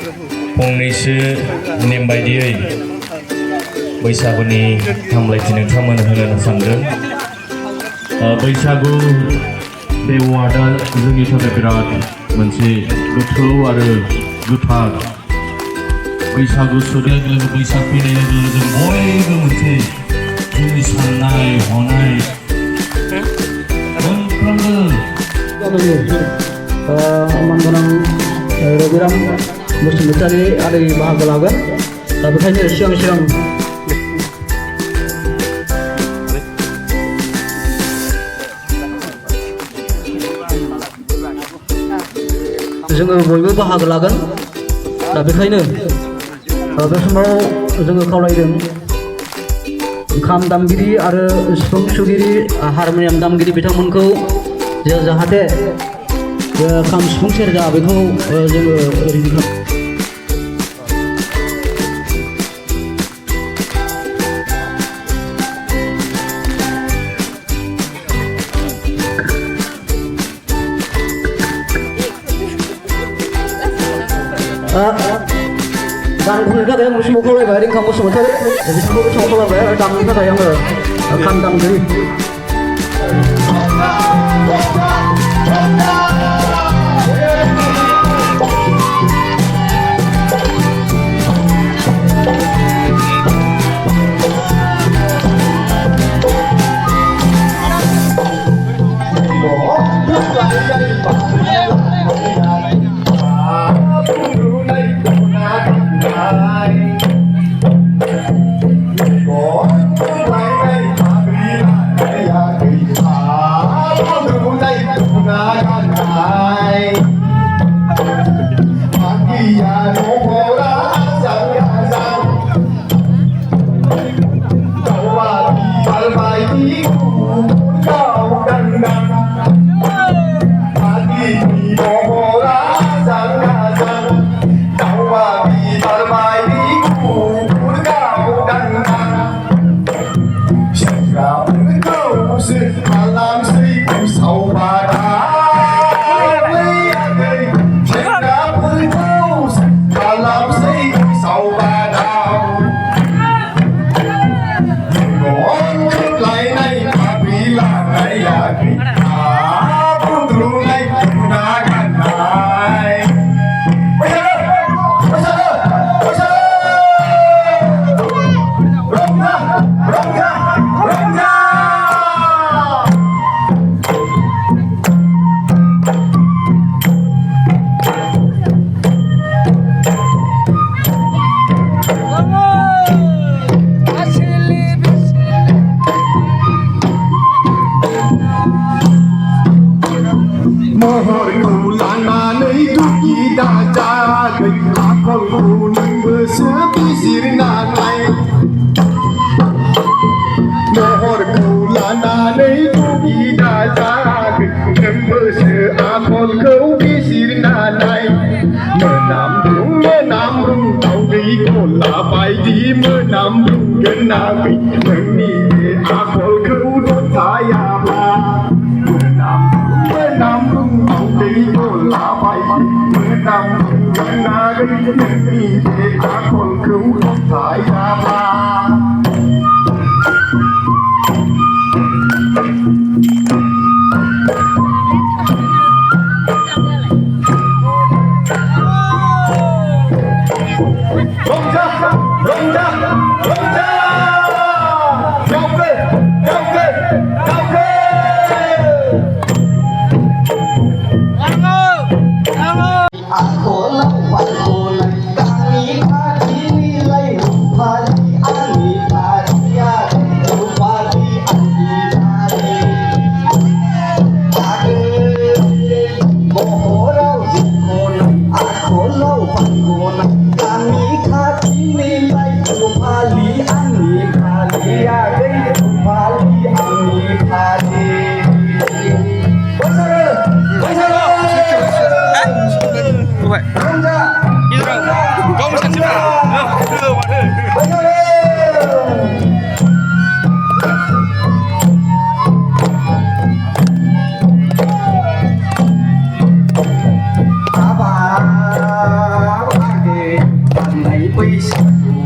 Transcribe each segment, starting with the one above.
फंनैसो नेम बायदियै बैसागुनि हामलायथि नोंथांमोननो होनो सानदों। बैसागु बे वार्डआ जोंनि थाखाय बिराद मोनसे गोथौ आरो गोथार। बैसागु सौफैनाय लोगो लोगो बैसाग फैनाय लोगो लोगो जों बयबो मोनसे जोंनि साननाय हनाय मोनफ्रोमबो मानगोनां रबिराम बसुमतारी आदै बाहागो लागोन। दा बेखायनो सिगां जोङो बयबो बाहागो लागोन। दा बेखायनो बे समाव जोङो खावलायदों खाम दामगिरि आरो सिफुं सुगिरि हारमनियाम दामगिरि बिथांमोनखौ जाहाथे खाम सिफुं सेरजा बेखौ जोङो रेडि खालाम। दामनो थाखाय आं समाव खावलायबाय रिंखां बसुमतारी बिथांखौबो समाव खावलायबाय आरो दामनो थाखाय आङो खाम दामगिरि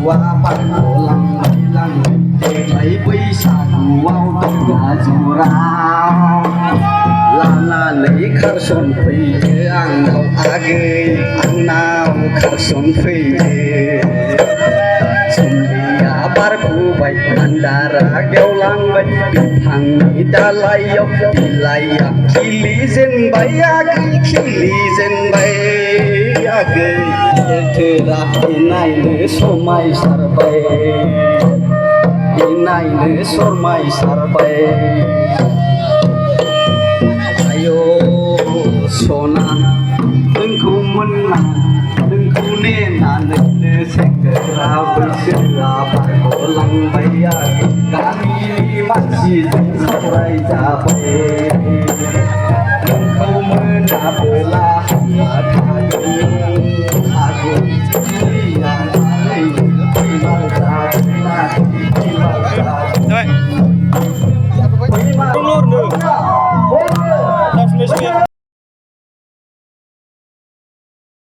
ว่าปัดโหลังไม่ลังเด็กไหลไปสากูว่าต้องงาจูราลานาเลยขารสนไปอังดาวอาเกยอังนาวขารสนไปสุนทรียาบาร์คูใบอันดาราเกลลังใบพังนิดาลายกพิลายาคิลิเซนใบอาเกยคิลิเซนใบอาเกยเธอรักอินายเนสมัยสารใบอินายเนสมัยสารใบSona, đừng muốn nặng, đừng nên là đừng sẽ ra với sự là phải có lăng bay cả đi mắt chỉ sau đây trả về đừng muốn là bờ la tha đừng aku đi đây đi mau ra đi mau ra Rồi. Luôn luôn được.